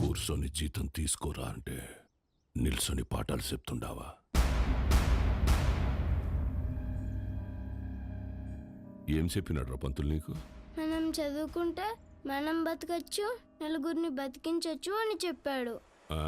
కూర్చొని జీతం తీసుకోరా అంటే నిల్సొని పాఠాలు చెప్తుండావా? ఏం చెప్పినాడు రా పంతులు నీకు? మనం చదువుకుంటే మనం బతకచ్చు, నలుగురిని బతికించవచ్చు అని చెప్పాడు. ఆ?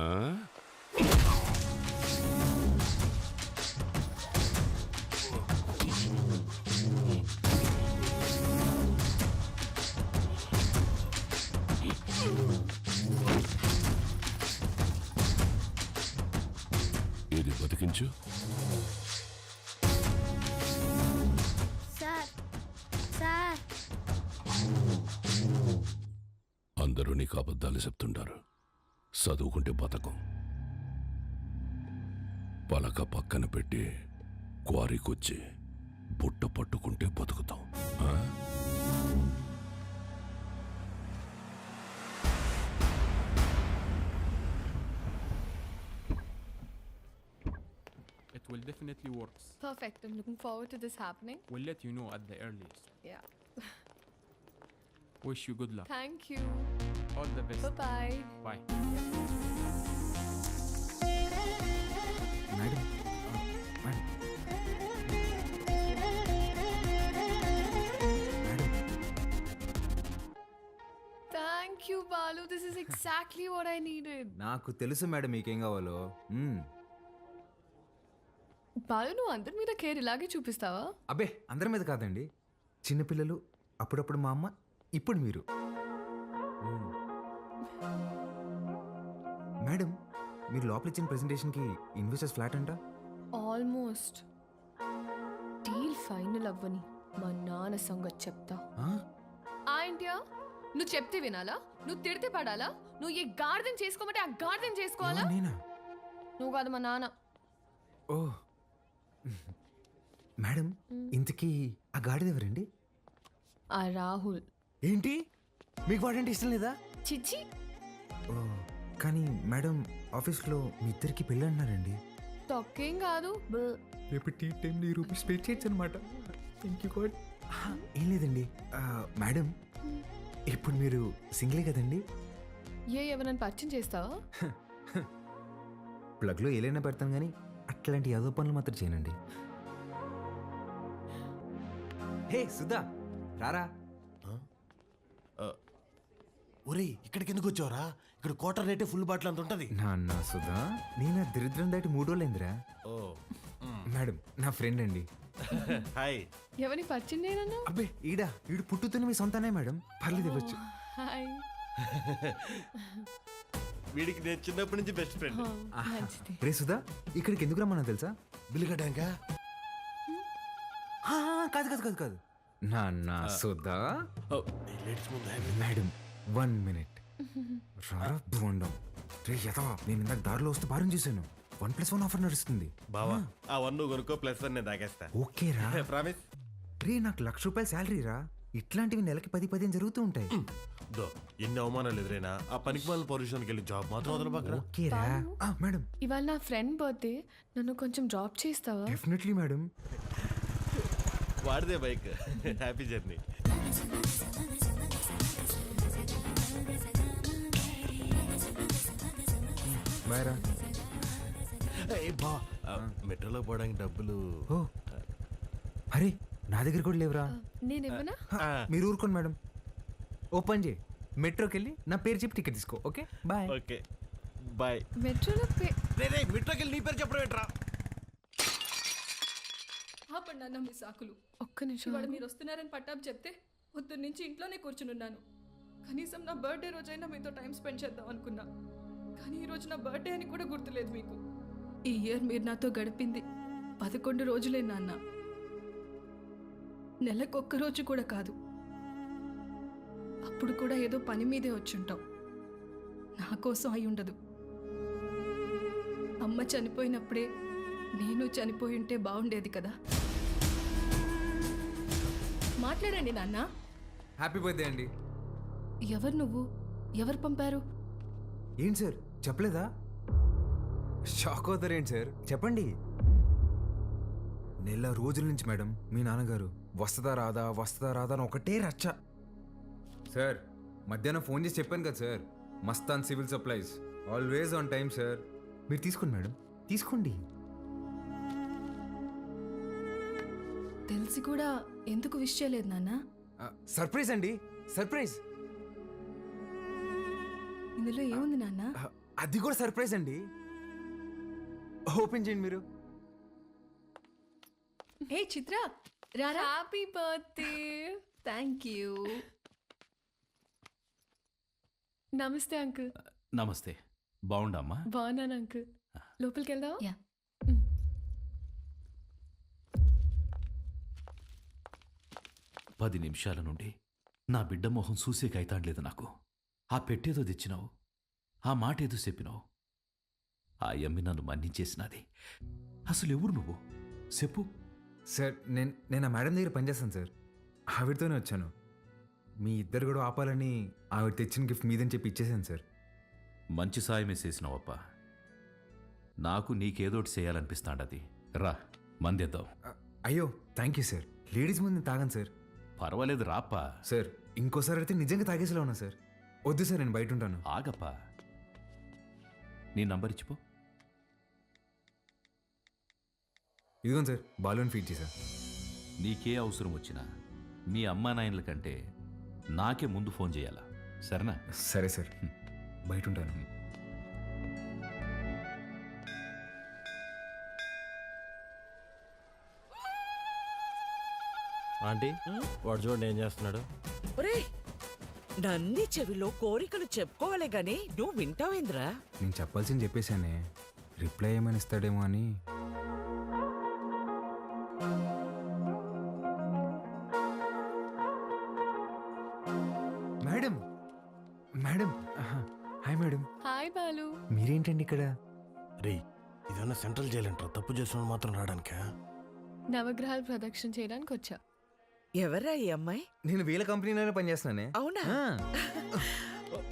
ఏది బతికించు? సార్ సార్ అందరూ నీకు అబద్ధాలు చెప్తుంటారు. చదువుకుంటే బతకం. పలక పక్కన పెట్టి క్వారీకొచ్చి బుట్ట పట్టుకుంటే బతుకుతాం. ఆ? It will definitely work. Perfect. I'm looking forward to this happening. We'll let you know at the earliest. Yeah. Wish you good luck. Thank you. All the best. Bye-bye. Bye. Madam madam madam Thank you, Balu. This is exactly what I needed. నాకు తెలుసు madam మీకేం కావాలో. బాలు, నువ్వు అందరి మీద care ఇలాగే చూపిస్తావా? అబ్బే అందరి మీద కాదండి, చిన్నపిల్లలు, అప్పుడప్పుడు మా అమ్మ, ఇప్పుడు మీరు. మేడం మీరు లోపల ఇచ్చిన ప్రెజెంటేషన్కి ఇన్వెస్టర్స్ ఫ్లాట్ అంట. ఆల్మోస్ట్. డీల్ ఫైనల్ అవ్వని మా నాన్న సంగతి చెప్తా. ఏంటియా నువ్వు చెప్తే వినాలా? నువ్వు తిడితే పడాలా? నువ్వు ఏ గార్డెన్ చేసుకోమంటే ఆ గార్డెన్ చేసుకోవాలా? నేనా? నువ్వు కాదు మా నాన్న. ఓ మేడం ఇంతకీ ఆ గాడిద ఎవరండి? ఆ రాహుల్. ఏంటి మీకు వాడంటే ఇష్టం లేదా? చిచ్చి. ఓ కానీ మేడం ఆఫీస్లో మీ ఇద్దరికి పెళ్ళి అన్నారండి. తొక్కేం కాదు. రేపు టీ టైంలో ఈ రూపీస్ పే చేయొచ్చు అనమాట. Thank you God. ఏం లేదండి మేడం, ఇప్పుడు మీరు సింగిలే కదండి? ఎవరైనా పరిచయం చేస్తావా? ప్లగ్లో ఏలైనా పెడతాను కానీ అట్లాంటి యాదో పనులు మాత్రం చేయనండి. హే సుధా రారా. ఒరే ఇక్కడికి ఎందుకు వచ్చావురా? ఇక్కడ క్వార్టర్ రేటే ఫుల్ బాటిల్ అంత ఉంటది. నాన్న సుధా, నేను దరిద్రం దాటి 3 రోజులైందిరా. ఓ మేడం నా ఫ్రెండ్ అండి. హాయ్. ఎవరిని పరిచయం చేయనన్నా? అబ్బే ఈడు పుట్టుతున్న మీ సొంతనే మేడం, పర్లేదు ఇవ్వచ్చు. హాయ్. వీడికి నేను చిన్నప్పటి నుంచి బెస్ట్ ఫ్రెండ్. మంచిది. రే సుధా, ఇక్కడికి ఎందుకు రమ్మన్నా తెలుసా? బిల్లు కట్టాక కాదు కాదు కాదు కాదు నాన్న సుధా. లేడీస్ ముందు మేడం 1 minute రారా బోండం. రే యథవా, నేను ఇందాక దారిలో వస్తే భారం చేశాను. 1+1 ఆఫర్ నడుస్తుంది బావా. ఆ 1 నువ్వు కొనుక్కో, +1 నేను తాగేస్తా. ఓకే రా. ప్రామిస్. రే నాకు ₹1,00,000 శాలరీ రా. ఇట్లాంటివి నెలకి 10-15 జరుగుతూ ఉంటాయి. దో ఎన్ని అవమానాలు ఎదురైనా ఆ పనికి వాళ్ళ పొజిషన్కి వెళ్ళి జాబ్ మాత్రం వదలబాకరా. ఓకే రా. మేడం ఇవాళ నా ఫ్రెండ్ బర్త్డే, నన్ను కొంచెం డ్రాప్ చేస్తావా? Definitely madam. వాడిదే బైక్. Happy journey. బాయ్ రా. బా మెట్రోలో పోవడానికి డబ్బులు. ఓ అరే నా దగ్గర కూడా లేవురా. నేను ఇవ్వనా? మీరు ఊరుకోండి మేడం. ఓపెన్ చేయి, మెట్రోకి వెళ్ళి నా పేరు చెప్పి టికెట్ తీసుకో. Okay bye. Okay bye. మెట్రోలో మెట్రోకి వెళ్ళి నీ పేరు చెప్పడం ఏంట్రా? ఆపండి అన్న మీ సాకులు. ఒక్క నిమిషం. ఇవాళ మీరు వస్తున్నారని పట్టాపు చెప్తే పొద్దున్న నుంచి ఇంట్లోనే కూర్చునున్నాను. కనీసం నా బర్త్డే రోజైనా మీతో టైం స్పెండ్ చేద్దాం అనుకున్నా, కానీ ఈరోజు నా బర్త్డే అని కూడా గుర్తులేదు మీకు. ఈ ఇయర్ మీరు నాతో గడిపింది 11 రోజులే నాన్న. నెలకొక్క రోజు కూడా కాదు. అప్పుడు కూడా ఏదో పని మీదే వచ్చుంటాం. నా కోసం అయి ఉండదు. అమ్మ చనిపోయినప్పుడే నేను చనిపోయి ఉంటే బాగుండేది కదా. మాట్లాడండి నాన్న. హ్యాపీ బర్త్డే అండి. ఎవరు నువ్వు? ఎవరు పంపారు? ఏంటి సార్ చెప్పలేదా? షాక్ అవుతారేంటి సార్, చెప్పండి. నెల రోజుల నుంచి మేడం మీ నాన్నగారు వస్తుందా రాదా అని ఒకటే రచ్చ. సార్ మధ్యాహ్నం ఫోన్ చేసి చెప్పాను కదా sir, Mastan civil supplies always on time sir. మీరు తీసుకోండి మేడం, తీసుకోండి. తెలిసి కూడా ఎందుకు విష్ చేయలేదు నాన్న? సర్ప్రైజ్ అండి, సర్ప్రైజ్. ఇందులో ఏముంది నాన్న? అది కూడా సర్ప్రైజ్ అండి. ఓపెన్ చేయండి మీరు. ఏ చిత్ర రారా. Happy birthday. Thank you. నమస్తే అంకుల్. నమస్తే. బాగుండమ్మా? బాగున్నాను అంకుల్. లోపలికి వెళ్దాం. యా. 10 నిమిషాల నుండి నా బిడ్డ మొహం చూసేకైతాండలేదు నాకు. ఆ పెట్టేదో తెచ్చినావు, ఆ మాట ఏదో చెప్పినావు. ఆ యమ్మి నన్ను మన్నించేసినది. అసలు ఎవరు నువ్వు చెప్పు. సార్ నేను ఆ మేడం దగ్గర పనిచేస్తాను సార్. ఆవిడతోనే వచ్చాను. మీ ఇద్దరు కూడా ఆపాలని ఆవిడ తెచ్చిన గిఫ్ట్ మీదని చెప్పి ఇచ్చేసాను సార్. మంచి సాయమే చేసినావప్ప. నాకు నీకేదోటి చేయాలనిపిస్తాండది. రా మందేద్దాం. అయ్యో థ్యాంక్ యూ సార్. లేడీస్ ముందు తాగాను సార్. పర్వాలేదు రాప్పా. సార్ ఇంకోసారి అయితే నిజంగా తాగేసేలా ఉన్నా సార్. వద్దు సార్, నేను బయట ఉంటాను. ఆగప్పా. నీ నంబర్ ఇచ్చిపో. ఇదిగోండి సార్, బాలూన్ ఫీట్ చేశా. నీకే అవసరం వచ్చినా మీ అమ్మా నాయనల కంటే నాకే ముందు ఫోన్ చేయాలా, సరేనా? సరే సార్, బయట ఉంటాను. ఆంటీ వాడు చూడండి ఏం చేస్తున్నాడు. ఒరేయ్, నన్ని చెవిలో కోరికలు చెప్పుకోవాలే గాని నువ్వు వింటావేంద్రా? నేను చెప్పాల్సింది చెప్పేశానే, రిప్లై ఏమని ఇస్తాడేమో అని. Madam, madam, hi madam. Hi Balu. మీరేంటండి ఇక్కడ? రే ఇదన్నా సెంట్రల్ జైలు అంటారా? తప్పు చేసిన మాత్రం రావడానికా? నవగ్రహాలు ప్రదక్షిణ చేయడానికి వచ్చా. ఎవరా ఈ అమ్మాయి? నేను వీళ్ళ కంపెనీలోనే పనిచేస్తున్నానే. అవునా? ఆ,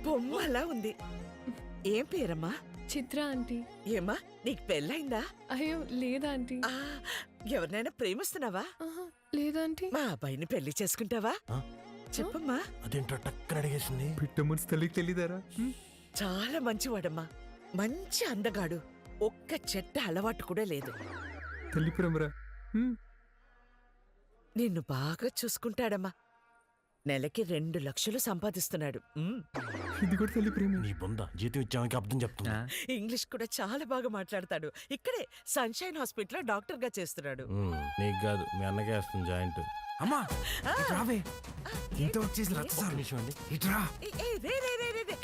బొమ్మలా ఉంది. ఏం పేరమ్మా? చిత్ర ఆంటీ. ఏమ్మా నీకు పెళ్ళైందా? అయ్యో లేదా ఆంటీ. ఆ, ఎవరినైనా ప్రేమిస్తున్నావా? ఆహా, లేదా ఆంటీ. మా అబ్బాయిని పెళ్లి చేసుకుంటావా? ఆ? చెప్పమ్మా. అదేంటో టక్కన అడిగేసింది. పిట్ట మనసు తల్లికి తెలీదారా? చాలా మంచివాడమ్మా, మంచి అందగాడు. ఒక్క చెట్ట అలవాటు కూడా లేదు. తల్లి ప్రేమరా. నిన్ను బాగా చూసుకుంటాడమ్మా. నెలకి 2 లక్షలు సంపాదిస్తున్నాడు. ఇది కూడా తల్లి ప్రేమ. నీ బొంద జీతం ఇచ్చామని అర్థం చెప్తున్నా. ఇంగ్లీష్ కూడా చాలా బాగా మాట్లాడతాడు. ఇక్కడే సన్షైన్ హాస్పిటల్లో డాక్టర్ గా చేస్తున్నాడు. నీకు కాదు మీ అన్నకే వేస్తుంది జాయింట్. అమ్మా ఇటు రావే. ఇంత వచ్చేసి రచ్చ సార్. ఇట్రా. ఏ, ఏ, రే, రే, రే, రే, రే.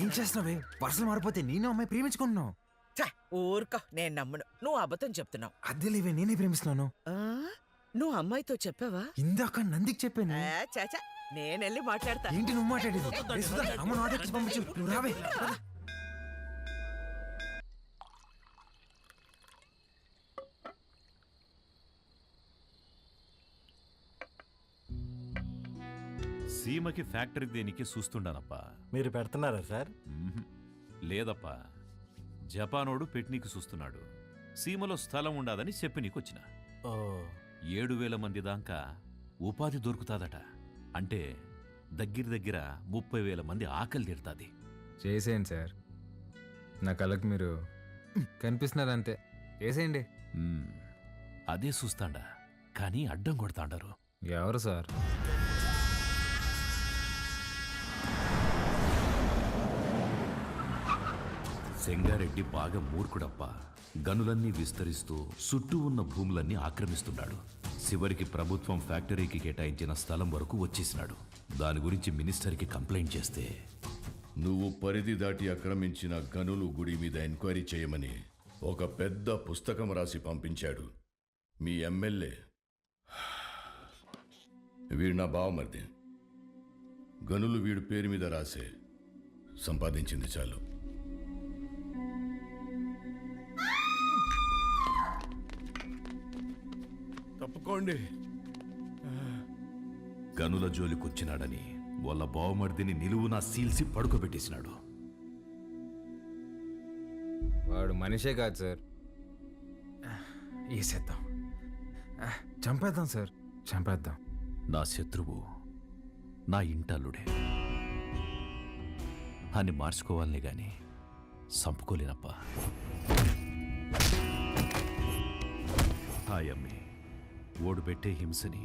ఏం చేస్తున్నావే? పర్సలు మారిపోతే నేను అమ్మాయి ప్రేమించుకుంటున్నావు. ఛ, ఊరుకో, నేను నమ్మను. నువ్వు అబద్ధం చెప్తున్నావు. అద్దె లేవే, నేనే ప్రేమిస్తున్నాను. ఆ, నువ్వు అమ్మాయితో చెప్పావా? ఇందాక నందికి చెప్పాను. చాచా, నేనెళ్ళి మాట్లాడతా. ఏంటి నువ్వు మాట్లాడేది? ఏ సుధా, అమ్మను ఆటోకి పంపించు. నువ్వు రావే. సీమకి ఫ్యాక్టరీ దేనికి చూస్తుండానప్పా. మీరు పెడుతున్నారా సార్? లేదప్పా, జపానోడు పెట్నీకి చూస్తున్నాడు. సీమలో స్థలం ఉండాదని చెప్పి నీకొచ్చిన. ఓ 7,000 మంది దాకా ఉపాధి దొరుకుతాదట. అంటే దగ్గర 30,000 మంది ఆకలి తీరుతాది. చేసేయండి సార్, నా కళ్ళకి మీరు కనిపిస్తున్నారు అంతే. చేసేయండి. అదే చూస్తాండా, కానీ అడ్డం కొడతాండారు. ఎవరు సార్? సెంగారెడ్డి బాగా మూర్ఖుడప్ప. గనులన్నీ విస్తరిస్తూ చుట్టూ ఉన్న భూములన్నీ ఆక్రమిస్తున్నాడు. చివరికి ప్రభుత్వం ఫ్యాక్టరీకి కేటాయించిన స్థలం వరకు వచ్చేసినాడు. దాని గురించి మినిస్టర్కి కంప్లైంట్ చేస్తే, నువ్వు పరిధి దాటి ఆక్రమించిన గనులు గుడి మీద ఎంక్వైరీ చేయమని ఒక పెద్ద పుస్తకం రాసి పంపించాడు మీ ఎమ్మెల్యే. వీడు నా బావమరిది. గనులు వీడు పేరు మీద రాసే, సంపాదించింది చాలు. తప్పుకోండి. గనుల జోలికొచ్చినాడని వాళ్ళ బావమర్దిని నిలువునా సీల్సి పడుకోబెట్టేసినాడు. వాడు మనిషే కాదు సార్. వేసేద్దాం, చంపేద్దాం సార్, చంపేద్దాం. నా శత్రువు నా ఇంటల్లుడే. అని మార్చుకోవాలనే గాని సంపుకోలేనప్పా. హాయమ్మి ఓడిపెట్టే హింసని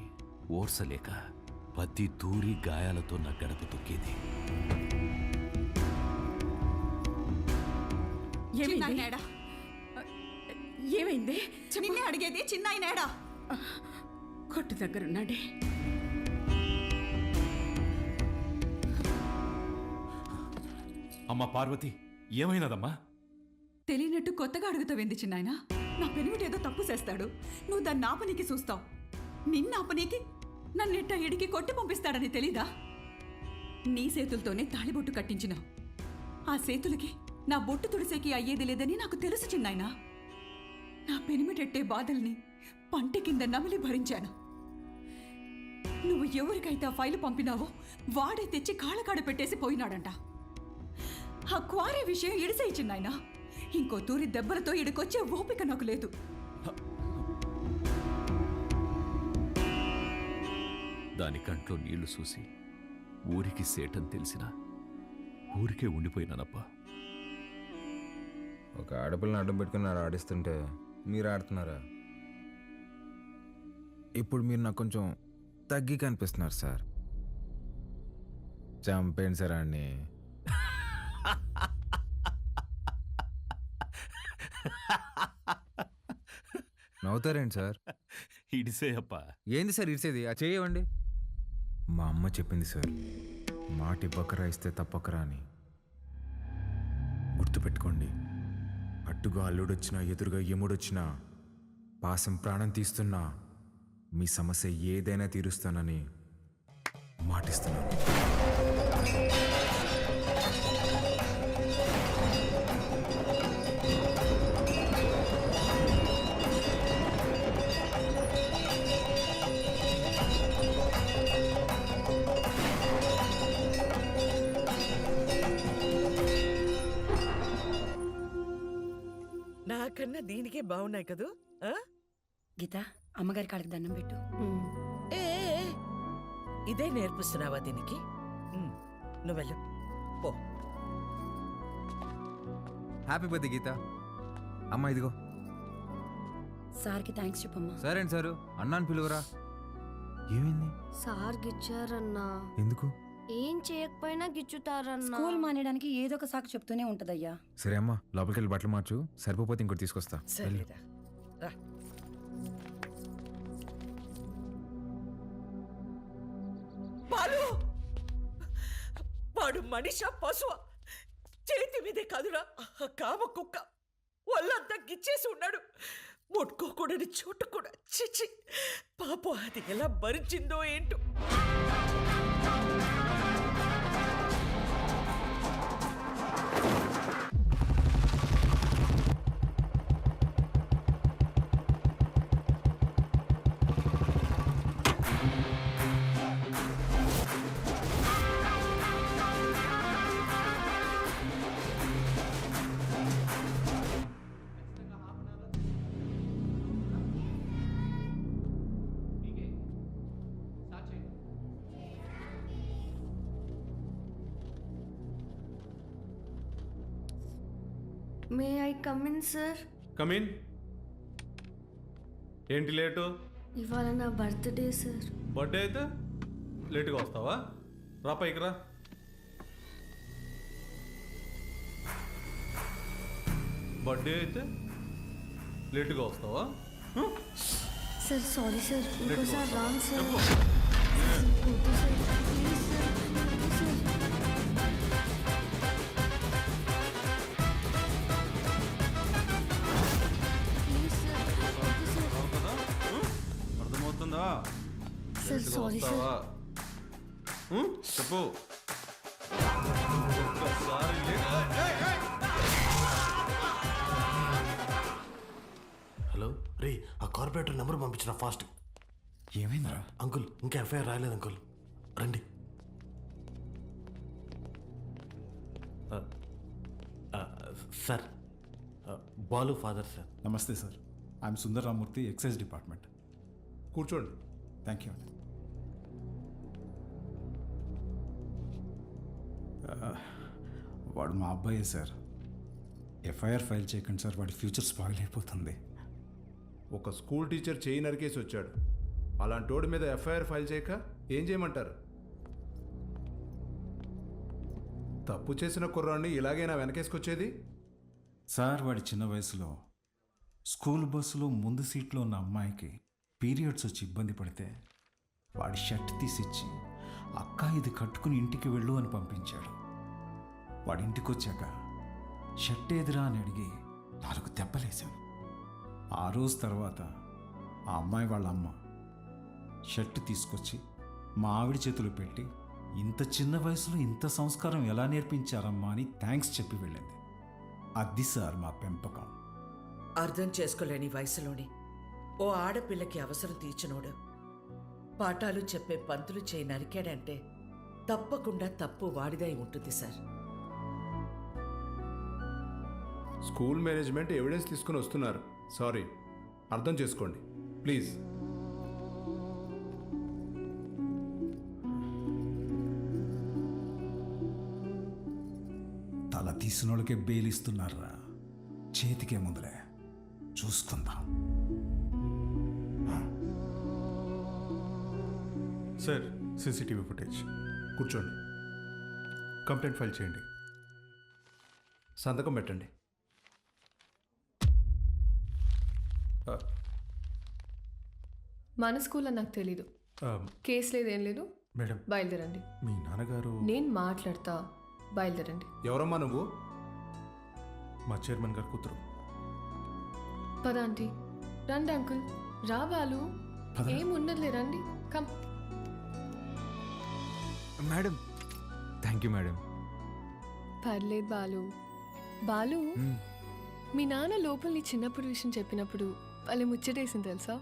ఓర్సలేక పత్తి దూరి గాయాలతో నా గడప తొక్కేది. ఏమైంది? నిన్నే అడిగేది, చిన్నాయనేడా? కొట్టు దగ్గరున్నాడే. అమ్మా పార్వతి, ఏమైనదమ్మా? తెలియనట్టు కొత్తగా అడుగుతావేంది చిన్నాయన? నా పెనిమిటేదో తప్పు చేస్తాడు, నువ్వు దాన్ని ఆపనీకి చూస్తావు. నిన్న ఆపనీకి నన్నెట్ట ఇడికి కొట్టి పంపిస్తాడని తెలీదా? నీ చేతులతోనే తాళిబొట్టు కట్టించినావు. ఆ చేతులకి నా బొట్టు తుడిసేకి అయ్యేది లేదని నాకు తెలుసు చిన్నాయన. నా పెనిమిటెట్టే బాధల్ని పంట కింద నమిలి భరించాను. నువ్వు ఎవరికైతే ఆ ఫైలు పంపినావో వాడే తెచ్చి కాళ్ళకాడ పెట్టేసి పోయినాడంట. ఆ క్వారీ విషయం ఇడిసేయి చిన్నాయన. ఇంకో తూరి దెబ్బలతో ఇడికొచ్చే ఓపిక నాకు లేదు. దాని కంట్లో నీళ్లు చూసి ఊరికి సేటని తెలిసినా ఊరికే ఉండిపోయినానప్పా. ఒక ఆడపిల్లని అడ్డం పెట్టుకుని ఆడిస్తుంటే మీరు ఆడుతున్నారా? ఇప్పుడు మీరు నాకు కొంచెం తగ్గి కనిపిస్తున్నారు సార్. చంపేయండి సార్ అన్ని. నవ్వుతారేంటి సార్? ఇడిసే అప్పా. ఏంది సార్ ఇడిసేది? ఆ చేయవండి. మా అమ్మ చెప్పింది సార్, మాట ఇవ్వకరా ఇస్తే తప్పకరా అని. గుర్తుపెట్టుకోండి, అట్టుగా అల్లుడొచ్చినా ఎదురుగా ఎముడొచ్చినా పాసం ప్రాణం తీస్తున్నా మీ సమస్య ఏదైనా తీరుస్తానని మాటిస్తున్నాను. నాకన్నా దీనికే బాగున్నాయి కదూ. గీత, అమ్మగారి కాళ్ళకి దండం పెట్టు. ఏ ఏ, ఏ, ఇదే నేర్పిస్తున్నావా దీనికి? నువ్వెళ్ళు పో. హ్యాపీ బర్త్డే గీత. అమ్మ ఇదిగో. సార్కి థ్యాంక్స్ చెప్పమ్మా. సరే అండి సారు, అన్నాను పిలువరా. ఏమైంది? సార్ గిచ్చారన్నా. ఎందుకు? ఏం చేయకపోయినా గిచ్చుతారన్నా. స్కూల్ మానేయడానికి ఏదో ఒక సాకు చెప్తూనే ఉంటదయ్యా. సరే అమ్మా, లోపలికి వెళ్ళి బట్టలు మార్చు. సరిపోతే ఇంకోటి తీసుకొస్తా. సరేరా రా. బాలు, వాడు మనిష పశువ? చేతి మీదే కాదురా కామ కుక్క. ఒళ్ళంతా గిచ్చేసి ఉన్నాడు. ముట్టుకోకూడని చోటు కూడా. చిచ్చి పాపం, అది ఎలా భరించిందో ఏంటో. May I come in sir? Come in. ఏంటి లేటు? ఇవాళ నా బర్త్డే సార్. బర్త్డే అయితే లేటుగా వస్తావా? రా పైకి రా. బర్త్డే అయితే లేటుగా వస్తావా? సార్ సారీ సార్, ఇంకోసారి రాంగ్ సార్. చెప్పు. వద్దు సార్, ప్లీజ్ సార్, వద్దు సార్. ప్లీజ్ సార్, వద్దు సార్. అవుతుందా? అర్థమవుతుందా? సార్ లేటుగా సారీ సార్. వస్తావా? చెప్పు. ఒక్కసారి హలో రే, ఆ కార్పొరేటర్ నెంబర్ పంపించిన ఫాస్ట్. ఏమైందిరా? అంకుల్, ఇంకా ఎఫ్ఐఆర్ రాయలేదు అంకుల్. రండి. Sir, Balu father sir. నమస్తే sir, I'm Sundar Ramurthy, excise department. కూర్చోండి. థ్యాంక్ యూ అండి. వాడు మా అబ్బాయే సార్. ఎఫ్ఐఆర్ ఫైల్ చేయకండి సార్, వాడి ఫ్యూచర్ స్పాయిల్ అయిపోతుంది. ఒక స్కూల్ టీచర్ చేయి నరికేసి వచ్చాడు. అలాంటి వాడి మీద ఎఫ్ఐఆర్ ఫైల్ చేయక ఏం చేయమంటారు? తప్పు చేసిన కుర్రాన్ని ఇలాగైనా వెనకేసుకొచ్చేది? సార్ వాడి చిన్న వయసులో స్కూల్ బస్సులో ముందు సీట్లో ఉన్న అమ్మాయికి పీరియడ్స్ వచ్చి ఇబ్బంది పడితే వాడి షర్ట్ తీసిచ్చి అక్క ఇది కట్టుకుని ఇంటికి వెళ్ళు అని పంపించాడు. వాడి ఇంటికి వచ్చాక షర్ట్ ఏదిరా అని అడిగి 4 దెబ్బలేశాను. ఆ రోజు తర్వాత ఆ అమ్మాయి వాళ్ళ అమ్మ షర్ట్ తీసుకొచ్చి మా ఆవిడ చేతులు పెట్టి ఇంత చిన్న వయసులో ఇంత సంస్కారం ఎలా నేర్పించారమ్మా అని థ్యాంక్స్ చెప్పి వెళ్ళింది. అది సార్ మా పెంపకం. అర్థం చేసుకోలేని వయసులోని ఓ ఆడపిల్లకి అవసరం తీర్చినోడు పాఠాలు చెప్పే పంతులు చేయి నరికాడంటే తప్పకుండా తప్పు వాడిదై ఉంటుంది సార్. స్కూల్ మేనేజ్మెంట్ ఎవిడెన్స్ తీసుకుని వస్తున్నారు. సారీ, అర్థం చేసుకోండి ప్లీజ్. తల తీసిన వాళ్ళకే బెయిల్ ఇస్తున్నారా? చేతికే ముందులే చూసుకుందాం. Sir, CCTV footage. కూర్చోండి. కంప్లైంట్ ఫైల్ చేయండి. సంతకం పెట్టండి. మన స్కూల్లో నాకు తెలీదు. కేసు లేదు, ఏం లేదు. మేడం, బయలుదేరండి. మీ నాన్నగారు. నేను మాట్లాడతా, బయలుదేరండి. ఎవరమ్మా నువ్వు? మా చైర్మన్ గారు కూతురు. పద ఆంటీ. రండి అంకుల్. రా బాలు. ఏం ఉండదులే, రండి. Come. Madam, thank you madam. పర్లేదు బాలు. బాలు, మీ నాన్న లోపల నీ చిన్నప్పుడు విషయం చెప్పినప్పుడు వాళ్ళే ముచ్చటేసింది తెలుసా?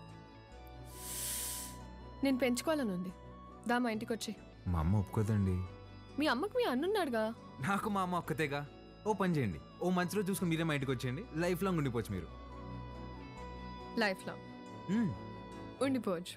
నేను పెంచుకోవాలని ఉంది. దా మా ఇంటికి వచ్చి. మా అమ్మ ఒప్పుకోదండి. మీ అమ్మకు మీ అన్నున్నాడుగా. నాకు మా అమ్మ ఒక్కతేగా. ఓ పని చేయండి, ఓ మంచి రోజు చూసుకుని మీరే మా ఇంటికి వచ్చేయండి. లైఫ్ లాంగ్ ఉండిపోవచ్చు మీరు. Life long ఉండిపోవచ్చు.